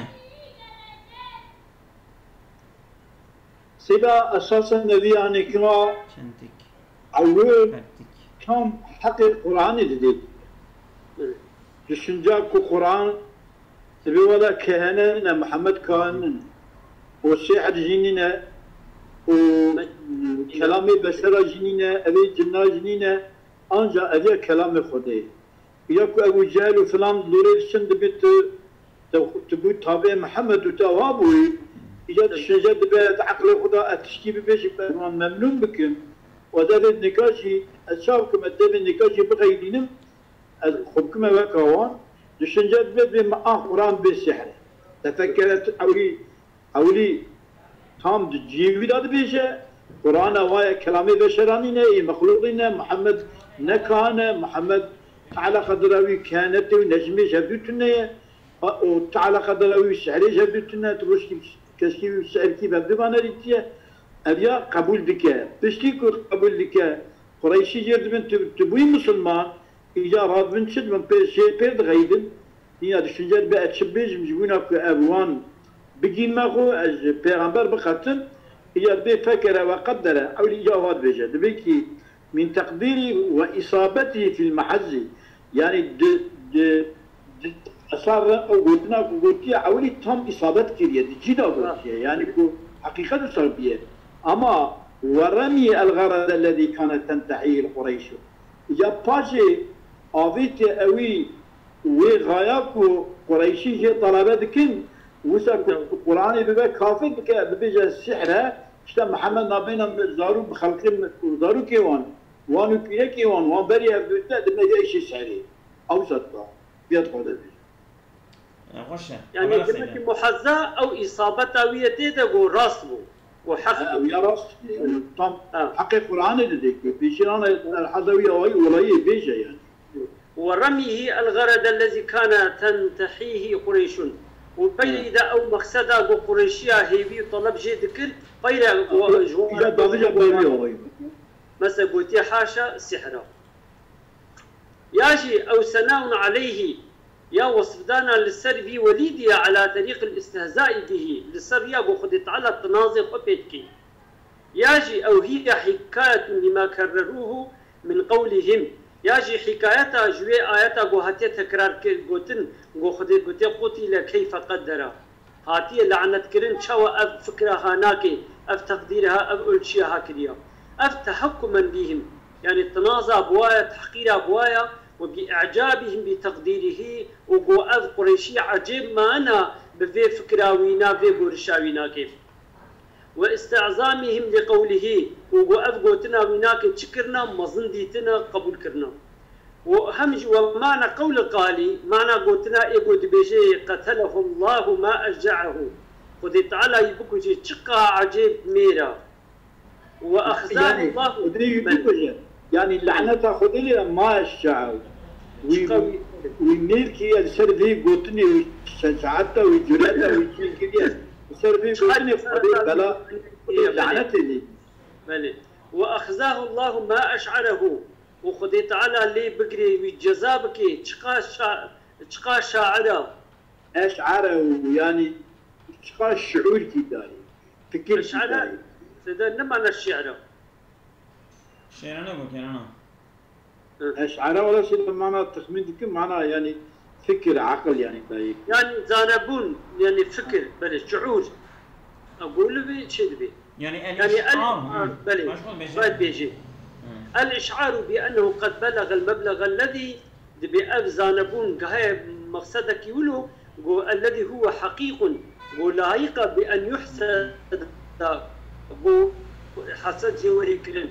سيدا أساسا الذي يعني كما أول كم حق القرآن جديد. düşünce ku Kur'an tabi valla kehene Muhammed Kağan'ın o sihir jinine o kelami beşera jinine evi cinna jinine ancak evi kelami Khudayı. Ya ku Ebu Cehil falan lorel şimdi bitti bu tabi Muhammed utawabu ya düşünce de aklı Khuda atışki bir beşik ben memnun bikim. O da bir nikaşı aşağıkım edebe nikaşı bğaydinim الحكمة وكوان düşünce bir Kur'an bir sihr. Tefekkeret avli tam civi adı bir şey. Kur'an'a vay kelami beşerani ne, mahlukine Muhammed ne kâne, Muhammed Teala kadravi kâneti ve necmi şebdütüne, o Teala kadravi sihri şebdütüne, turuşki keski sihirki bebdi bana ritiye. Evya kabul dike, pişti kabul dike. Kureyşi yerdibin tübüy Müslüman. İca Rabbin çiz ben perde gaydın. Niye düşüncer bir açıbıcım jibuna ku evvan bigilmeğu az peygamber bıkatın. İca bir fekere ve kaddere avli icavad beje. Demek ki min takdiri ve isabeti fil mahazzi. Yani asar gutna ku guti avli tam isabet kiriye. Cida gutiye. Yani ku hakikat sarbiye. Ama ورمي الغرض الذي كانت تنتهيه قريش. إذا باجي أويت أوي وغاياكو قريشي جي طلبات كن وسا القرآن بيبقى كافر بيجي السحر إشتا محمد نبينا زارو بخلقين زارو كيوان وانو كيه كيوان وان بري أبدوتا دمنا جايشي سحري أو سطا بيدخل هذا يعني كلمة محزة أو إصابة أوية تقو راسمو وحق يا راس طب حق القرآن ديك بيشيران الحضوية ولا بيجي يعني ورميه الغرض الذي كان تنتحيه قريش وبين إذا أو مقصدا قريشيا هيبي طلب جي ذكر بين مثلا قلت حاشا سحرا ياجي أو ثناء عليه يا وصفدانا للسربي وليدي على طريق الاستهزاء به للسريا بخدت على التناظر وبيتكي ياجي أو هي حكاية لما كرروه من قولهم ياجي حكايتها جوي آياتها قوهاتي تكرار قوتن قوخدت قوتي قتل كيف قدر هاتي لعنت كرن شوى أف فكرها ناكي أف تقديرها أف ألشيها كريا أف تحكما بهم يعني التنازع بوايا تحقيرها بوايا وبإعجابهم بتقديره وقو أف قريشي عجيب ما أنا بفي فكراوينا في قرشاوينا كيف واستعظامهم لقوله وقو أف قوتنا ويناك تشكرنا مظنديتنا قبول كرنا وهمج ومعنى قول قالي معنى قوتنا إيقو دبيجي قتله الله ما أشجعه قد تعالى يبكو جي تشقى عجيب ميرا وأخزاه الله يعني لعنتها خذ لي ما الشعب ويميلكي السرفي قوتني وشجعتها وجرأتها ويشيل كذا السرفي قوتني بلا لعنتني وأخزاه الله ما أشعره وخذ تعالى لي بقري وجذابك تشقى شاعره أشعره يعني تشقى الشعور كذا فكر شعره هذا نمعنى الشعر شعرنا بكرنا أشعاره ولا شيء بمعنى تخمين ذكر معناه يعني فكر عقل يعني باي يعني زانبون يعني فكر بل شعور أقول بي شيء بي يعني الإشعار بل بيجي الإشعار بأنه قد بلغ المبلغ الذي بأف زانبون قهي مقصدك يقولوا الذي هو حقيق لايق بأن يحسد حسد جوهري كريم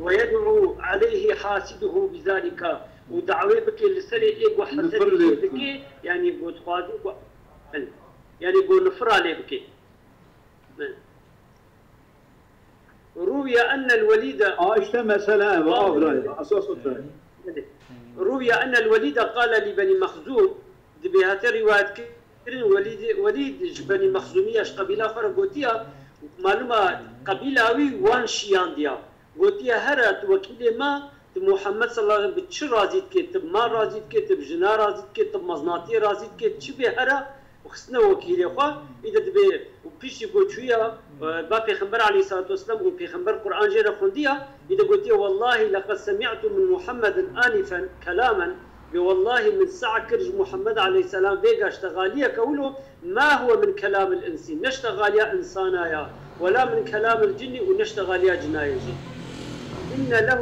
ويدعو عليه حاسده بذلك ودعوه بك لسري إيقو حسده بك يعني قو تخاذي يعني قو نفر عليه بك روي أن الوليد اشتا مثلا أساس روي أن الوليد قال لبني مخزوم بهذه الروايات وليد بني مخزومية قبيلة فرقوتيا معلومة قبيلة وان شيان ديا قوتي هرت وكيل ما محمد صلى الله عليه وسلم بتش راضي كتب ما راضي كتب جنا راضي كتب مزناتي راضي كتب شو بهرا وخصنا وكيل اخوا اذا دبي وبيش يقول شويه با پیغمبر عليه الصلاه والسلام وبيغمبر قران جيره خنديه اذا قلت والله لقد سمعت من محمد انفا كلاما والله من ساعه كرج محمد عليه السلام بيقى اشتغاليه كونه ما هو من كلام الانس نشتغاليه انسانايا ولا من كلام الجن ونشتغاليه جنايه إن له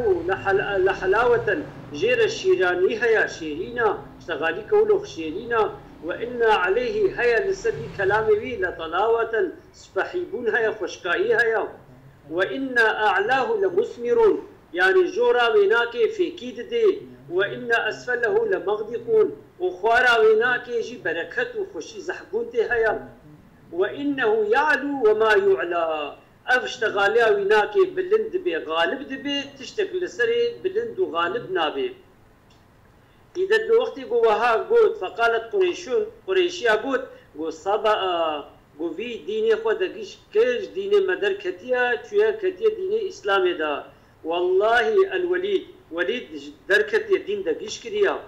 لحلاوة جير الشيراني هيا شيرينا اشتغالي كونه شيرينا وإن عليه هيا لسدي كلامي بي لطلاوة سفحيبون هيا خشكائي هيا وإن أعلاه لمثمر يعني جورا ويناكي في كيد دي وإن أسفله لمغدقون وخوارا ويناكي جي بركة وخشي زحبون دي هيا وإنه يعلو وما يعلى اشتغاليا ويناكي بلند بي غالب دبي تشتك لسري بلند وغالب نابي إذا الوقت جوها قوت فقالت قريشيا قوت قو صبا قو في ديني خود دقيش كيش ديني مدر كتيا شوية كتيا ديني إسلامي دا والله وليد در كتيا دين دقيش كريا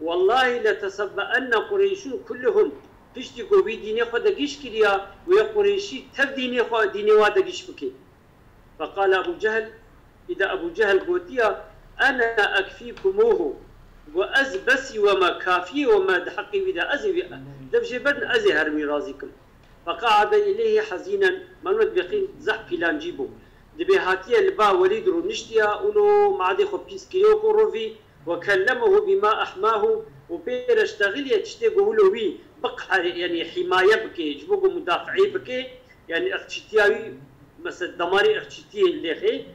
والله لتسبأن قريشون كلهم تشتي قوي ديني خود دقيش كريا ويا قريشي تب ديني خود ديني وادقيش بكي فقال أبو جهل إذا أبو جهل قوتيا أنا أكفيكموه وأز بسي وما كافي وما دحقي وإذا أزي دبجي بدن أزي هرمي رازيكم فقعد إليه حزينا منود بقين زح بلان جيبو دبي هاتيا لبا وليد رو نشتيا أولو معدي خو بيسكيو كوروفي وكلمه بما أحماه وبير اشتغل يتشتي قولو وي بقى يعني حماية بكي جبوكو مدافعي بكي يعني اختشتياوي مثلا دماري اختشتيه اللي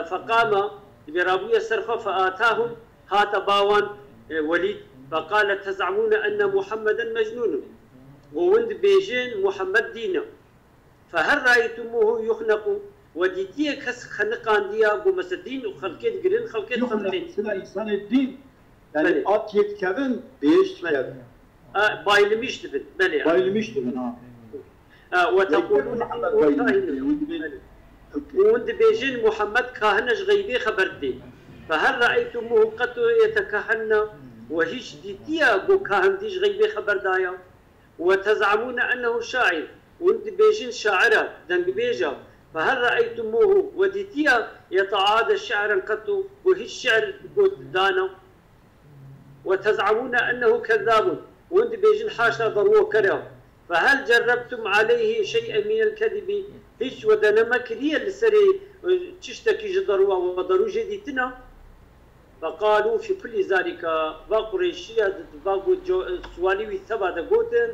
فقام برابوية سرخة فآتاهم هات باوان وليد فقال تزعمون أن محمدا مجنون ووند بيجين محمد دينا فهل رأيتموه يخنق وديتيه كس خنقان ديا بمسدين وخلقين قرين خلقين خلقين سلا إنسان الدين يعني أت يتكبن بيش كبن بايلميش دبن بلي بايلميش دبن وتقولون وند بيجين محمد كاهنش غيبي خبر دي فهل رأيتموه قط يتكهن وهيش ديتيا قو كاهن ديش غيبي خبر دايا وتزعمون أنه شاعر وانت بيجين شاعرة دنق بيجا فهل رأيتموه وديتيا يتعادى شعرا قط وهيش شعر قوت دانا وتزعمون أنه كذاب وانت بيجين حاشا ضروه كره فهل جربتم عليه شيئا من الكذب هيش ودنا مكريا لسري تشتكي جدروا وضروا جديتنا فقالوا في كل ذلك باقريشيا باقو سوالي وثبا دقوتن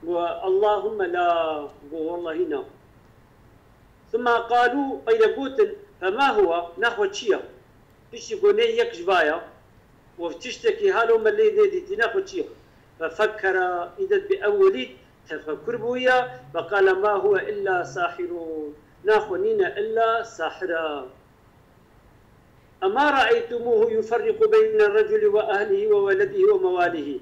واللهم لا والله هنا ثم قالوا قيل قوتن فما هو نحو تشيا فيش يقولي يكجبايا وتشتكي هالو ملي دي نحو تشيا ففكر إذا بأولي تفكر بويا فقال ما هو إلا ساحر ناخنين إلا ساحرا أما رأيتموه يفرق بين الرجل وأهله وولده ومواله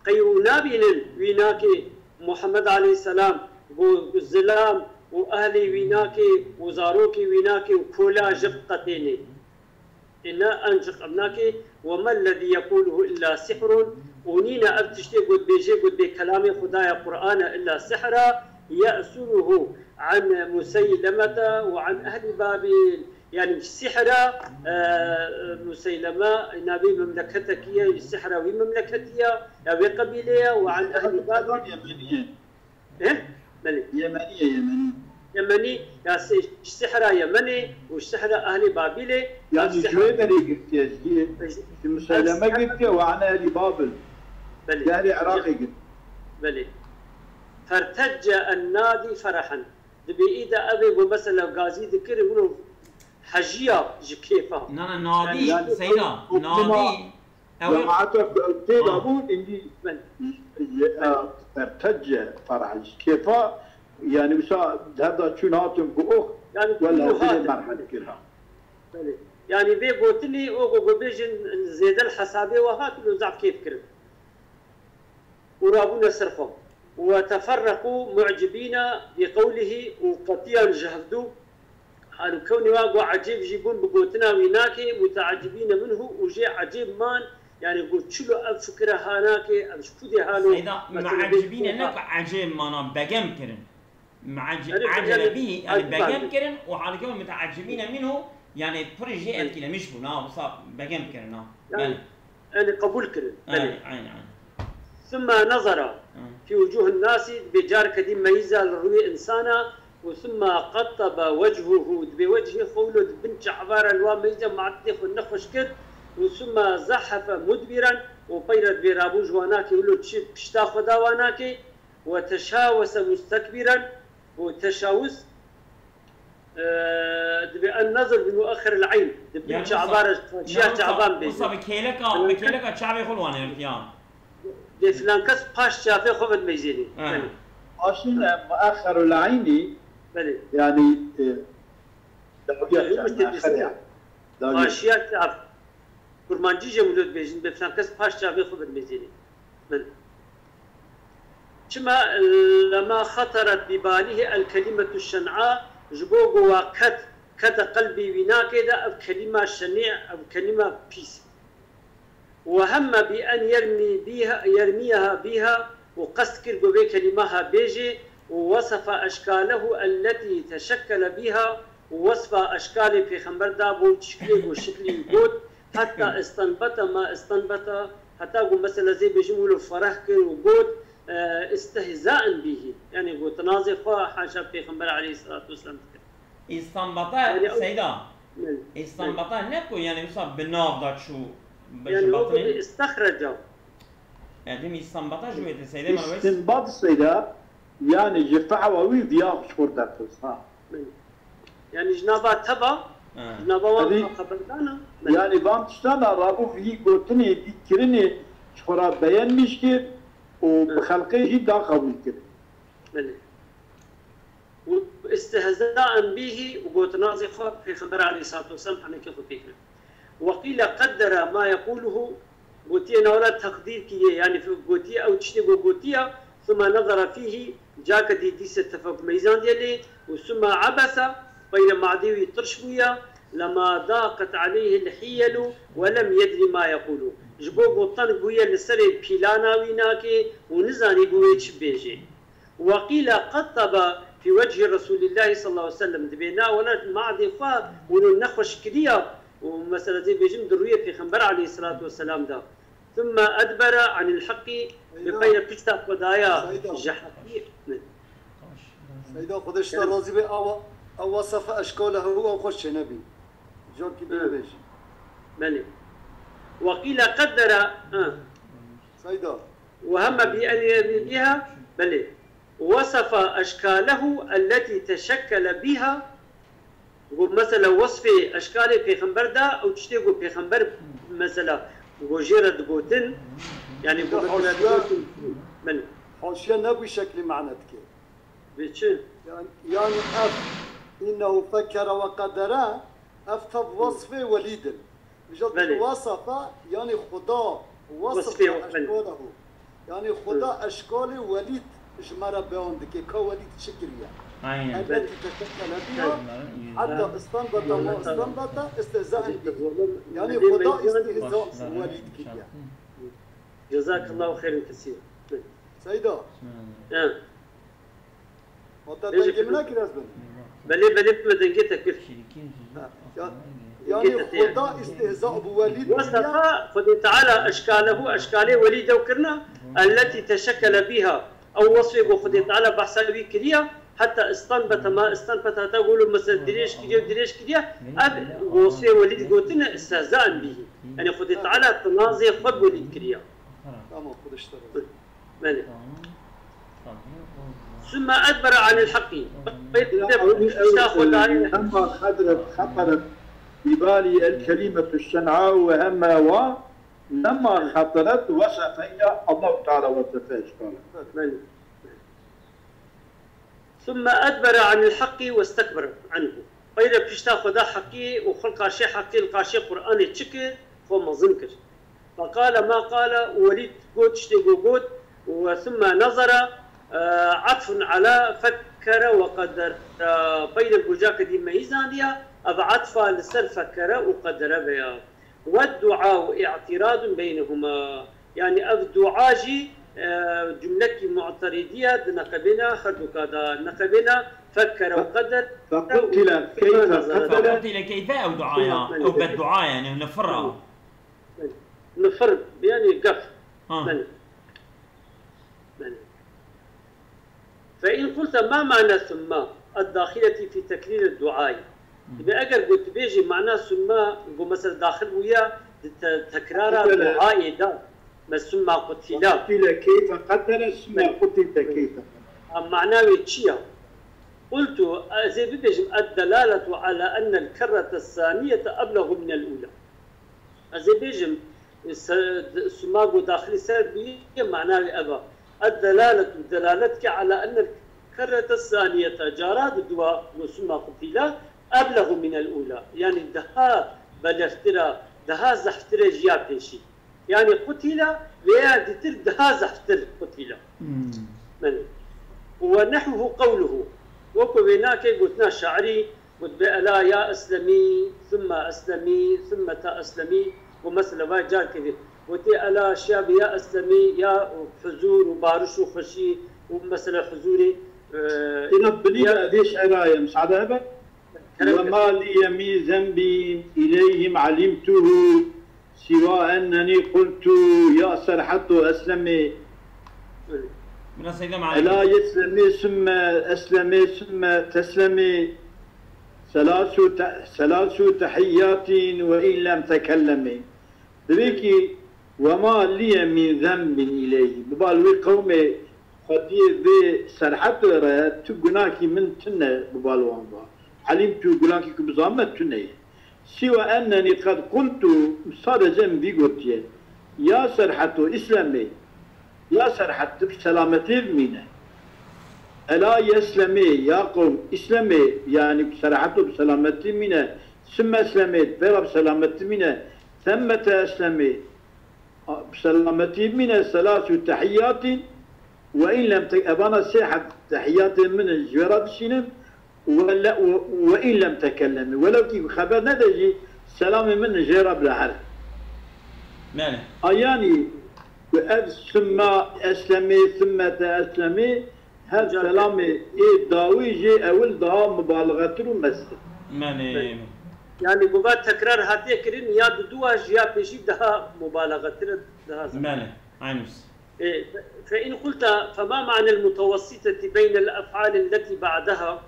قيو نابين ويناكي محمد عليه السلام والزلام وأهلي ويناكي وزاروكي ويناكي وكولا جبقتيني إنا أنجق أبناكي وما الذي يقوله إلا سحر ونينا أبتشتي قد بيجي قد بكلام خدايا قرآن إلا سحرا يأسره عن مسيلمة وعن أهل بابل يعني السحرة مسيلمة نبي مملكتك السحرة ومملكتها أو قبيلة وعن أهل بابل يمنية إيه؟ يمني يعني السحرة يمني والسحرة أهل بابل يعني شوي بري قلت مسيلمة قلت وعن أهل بابل يعني عراقي قلت بلي فارتج النادي فرحا دبي إذا أبي مثلا غازي ذكر يقولوا حجية كيفها نانا نادي سيدا نادي جماعتك تلعبون إني ارتج فرحا كيفها يعني وسا هذا شو ناتم بأخ ولا هذه مرحلة كلها يعني بي قلتلي أو بيجن زيد الحسابة وهات له زعف كيف كرب ورابونا سرفهم وتفرقوا معجبين بقوله وقطيا جهدوا الكون واقو عجيب جيبون بقوتنا ويناكي متعجبين منه وجي عجيب مان يعني قلت شلو الفكرة هاناكي الشفودي هانو سيدا معجبين انك عجيب مانا بقم كرن عجب به يعني بقم كرن وعلى كون متعجبين منه يعني برجي الكلام مش بنا وصاب بقم كرن يعني قبول كرن عين ثم نظر في وجوه الناس بجار كديم ميزة للروي إنسانا وثم قطب وجهه بوجهه خولد بنت عبارة الوام ميزة معطيخ النخوش كد وثم زحف مدبرا وبيرد برابوج واناكي ولو تشتا خدا واناكي وتشاوس مستكبرا وتشاوس بأن نظر بمؤخر العين بنت عبارة شيخ تعبان بيه وصا بكيلك شعبي خلوان الارتيان دي فلان كس باش شافي خفت ميزيني عشان مؤخر العيني بلي يعني باشيات تعرف كرمانجي جملود بيجن بفلان كس باش شافي خفت ميزيني كما لما خطرت بباله الكلمة الشنعاء جبوغو وكت كت قلبي بنا كده أو كلمة شنيع أو كلمة بيس وهم بأن يرميها بها وقصد كربو بكلمها بيجي ووصف أشكاله التي تشكل بها ووصف أشكال في خمبر دابو تشكيل وشكل يقول حتى استنبط ما استنبط حتى قو مثلا زي بيجمولوا فرح وقول استهزاء به يعني قو تنازي خواه حاشا في خمبر عليه الصلاة والسلام استنبطا سيدا استنبطا نكو يعني وصف بالناف دات شو يعني هو استخرجه يعني استنبطا جوية سيدا مرويس استنباط سيدا يعني جفع ووي ضياف شور داتوس ها يعني جنابات تبا جنابا واقع خبردانا يعني بام تشتانا رابو فيه قلتني دي كرني شورا بيان مشكل وبخلقه جدا قبول كده واستهزاء به وقلت نازي في خبر عليه الصلاة والسلام حنا كيف فكرة وقيل قدر ما يقوله قوتيا نولا تقدير كي يعني في قوتيا أو تشتغل قوتيا ثم نظر فيه جاك دي ديس التفاق ميزان ديالي وثم عبس بين معدي يطرشبويا لما ضاقت عليه الحيل ولم يدري ما يقوله جبو قطن بويا لسري بيلانا ويناكي ونزاني بويا تشبيجي وقيل قطب في وجه رسول الله صلى الله عليه وسلم دبينا ولا معدي فا ونخوش كريا ومثلا زي بيجم دروية في خنبر عليه الصلاة والسلام ده ثم أدبر عن الحق بقية بيشتا قضايا جحفية سيدا قدش ترازي بي أو وصف أشكاله أو خش نبي جون كبير بيجي مالي وقيل قدر سيدا وهم بأن يبيها بلي وصف أشكاله التي تشكل بها مثلا وصف أشكال بيغمبر دا أو تشتغل بيغمبر مثلا وجيرة قوتن يعني من حاشية نبي شكل معناتك بيتشن يعني إنه فكر وقدر أفتض وصفه وليدا بجد وصف يعني خدا وصف أشكاله يعني خدا أشكاله وليد جمرة بيوندك كوليد شكرية التي تشكل بها حتى استنبط ما استنبط استهزاء به يعني خدا استهزاء وليد كده جزاك الله خير كثير سيدا وتدنجي منك رزبن بلي مدنجتك يعني خدا استهزاء بوليد وصف خذ تعالى أشكاله وليد وكرنا التي تشكل بها أو وصفه خذ تعالى بحسابي كريا حتى استنبط ما استنبط تقولوا مثلا دريش كريا أب وصفه وليد قوتنا استهزاء به يعني خذ تعالى تنازي خذ وليد كريا تمام خذ اشترى ثم أدبر عن الحق لما خطرت ببالي الكلمة الشنعاء وهمها لما خطرت وصفها الله تعالى وصفها ثم أدبر عن الحق واستكبر عنه فإذا بيشتا خدا حقي وخلق شيء حقي القاشي قرآن تشكر فما ظنكر فقال ما قال وليد قوت شتي قوت وثم نظر عطف على فكر وقدر بين البجاك دي ميزان ديا أبعطفا لسر فكر وقدر بيا والدعاء اعتراض بينهما يعني الدعاء جملة معترضية نقبنا خردكادا نقبنا فكر وقدر فقتل كيف قتل فقتل كيف أو دعايا أو بالدعاء يعني نفر يعني قف فإن قلت ما معنى ثم الداخلة في تكرير الدعاء إذا أجر قلت بيجي معناه ثم نقول مثلا داخل ويا تكرار الدعاء ده ما ثم قتل كيف قتل ثم قتل كيف معناه يتشيا قلت زي بيجي الدلالة على أن الكرة الثانية أبلغ من الأولى زي بيجي ثم داخل سلبي معناه أبا دلالتك على أن الكرة الثانية جارات الدواء وثم قتل أبلغ من الأولى يعني دها بلفترا دها زحفترا جيا بيشي يعني قتل ويا دتر دها زحفتر قتل ونحوه قوله وكويناك قلتنا شعري قلت بألا يا أسلمي ثم أسلمي ثم تأسلمي ومثلا واجار كذا وتي ألا شاب يا أسلمي يا حزور وبارش وخشي ومثلا حزوري تنبني هذه شعراية مسعد أبا وما لي من ذنب إليهم علمته سوى أنني قلت يا سرحت أسلمي ألا يسلمي ثم أسلمي ثم تسلمي ثلاث تحيات وإن لم تكلمي ذلك وما لي من ذنب إليه ببالوي قومي خدير ذي سرحت تقناكي من تنة ببالوان با علمت قناكي كبزامة تنة سوى أنني قد قلت صار ذنبي قلت يا سرحت إسلامي يا سرحت بسلامتي بمينة ألا يسلمي يا قوم إسلامي يعني سرحت بسلامتي مينة ثم أسلميت بلا بسلامتي مينة ثم أسلمي بسلامتي من ثلاث تحيات وإن لم أبانا سيحة تحيات من الجوارات الشنم وإن لم تكلمي ولو كي خبر ندجي سلامي من الجوارات بالحر ماله يعني ثم أسلمي ثم تأسلمي هذا سلامي إيه داوي جي أول دعاء مبالغة ومسل ماله يعني قبات تكرار هاتي كرين يا دوا جيا بيجي دها مبالغة دها ماله عينوس فإن قلت فما معنى المتوسطة بين الأفعال التي بعدها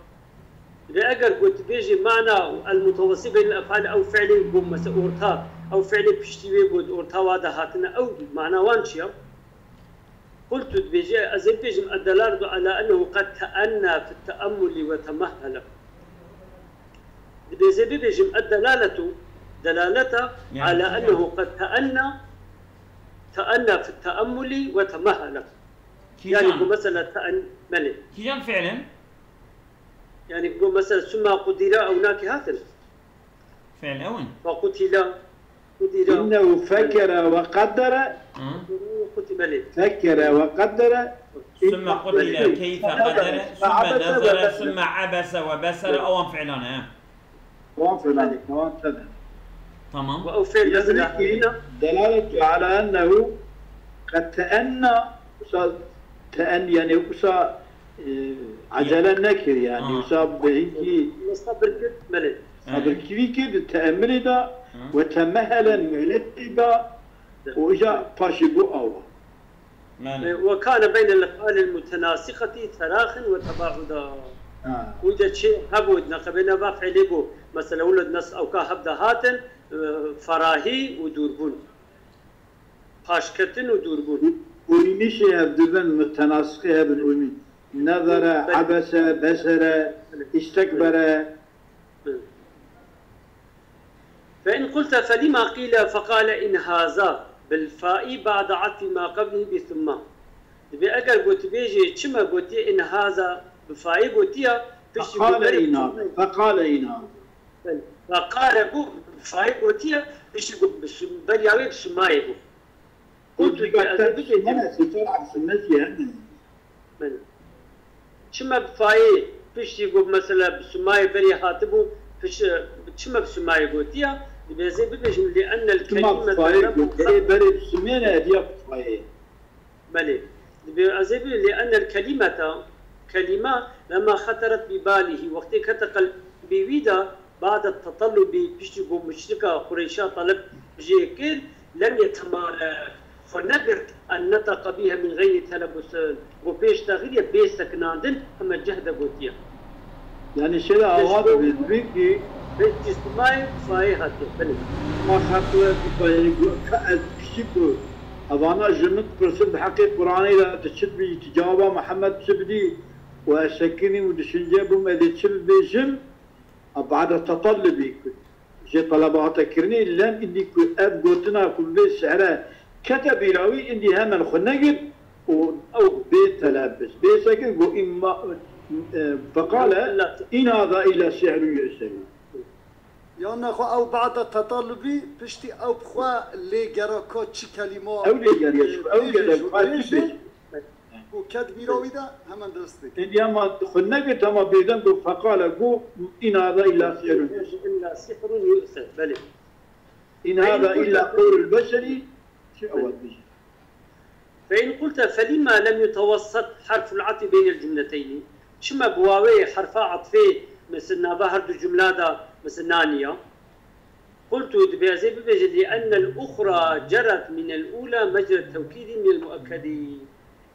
إذا أجر قلت بيجي معنى المتوسط بين الأفعال أو فعل قم مثلا أورتا أو فعل بيشتوي قد أورتا وادا هاتنا أو معنى وانشيا قلت بيجي أزل بيجي الدلالة على أنه قد تأنى في التأمل وتمهل بيجي الدلالة دلالته يعني على أنه قد تأنى في التأمل وتمهل يعني مثلا تأمل كيجان فعلا يعني يقول مثلا ثم قدر أو ناك هاتل فعل أون فقتل إنه فكر وقدر فكر وقدر ثم قتل كيف قدر ثم نظر ثم عبس وبسر أو فعلان وفعل ذلك تمام وفعل دلالة على أنه قد تأنى يعني وصا عجل النكر يعني وصاب هيك صبر ملل صبر كذا التأمل ده وتمهل المهلت ده وجاء فاشبو أول وكان بين الأفعال المتناسقة تراخ وتباعدا وجد شيء هبود نقبنا بفعله مثلا ولد نص أو كهبدا هاتن فراهي ودوربون باشكتن ودوربون ويمشي هبدبن متناسقة بالأمي نظر عبس بسر استكبر فإن قلت فلما قيل فقال إن هذا بالفاء بعد عطف ما قبله بثم تبي أجر قلت بيجي كما قلت إن هذا بالفاء قلتيا فقال إنا فقال أبو بالفاء قلتيا بيش برياوي بيش ما يبو قلت أنا ستلعب في المسجد شما بفاي فيش يقول مثلا بسماي بري هاتبو فيش شما بسماي قوتيا بيزي بيجي لأن الكلمة بري بسمينا هدية بفاي بلي بيزي لأن الكلمة كلمة لما خطرت بباله وقت كتقل بويدا بعد التطلب بيشتغل مشركة قريشة طلب جيكير لم يتمالك فنقدر أن نطق بها من غير تلبس وبيش تغيير بيسك نادن أما جهد قوتيا يعني شيء هذا بالبيكي باستماعي فايهة بلي ما خطوة بفاي كأس كشكو أبانا جنة برسل بحقيقة قرآني لا تشد بي تجاوبا محمد سبدي وأشكني ودشنجابهم إذا تشد بيجم بعد التطلبي جي طلبات كرني لم إني أب قوتنا كل بيت سعره كتب يراوي إني هم الخنقر أو بيت تلبس بيسك وإما فقال إن هذا إلا سحر يؤثر يعني أخو أو بعد التطلبي بشتي أو بخوا اللي جراكو تشي كلمات أو اللي جراكو وكتب يراوي ده هم درستك إني أما خنقر تما بيدن فقال إن هذا إلا سحر يؤثر بلي إن هذا إلا قول البشري فإن قلت فلما لم يتوسط حرف العطف بين الجملتين شما بواوي حرفا عطفي مثل نابهر دو جملة مثل نانية قلت بيزي بيجد لأن الأخرى جرت من الأولى مجرى التوكيد من المؤكد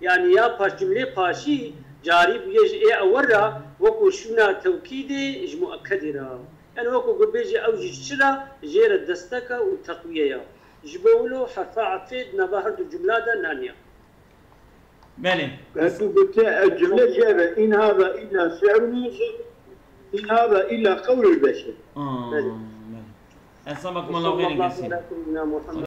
يعني يا باش جملة باشي جاري بيجي إيه أورا وكو شنا توكيدي إج مؤكد را يعني وكو بيجي أوجي شرا جير الدستكة والتقوية جبولو حرفا عطفي نابهر دو جملة نانية بله قلت الجملة جابة إن هذا إلا سعر يوسف إن هذا إلا قول البشر بله أصابكم الله خير كثير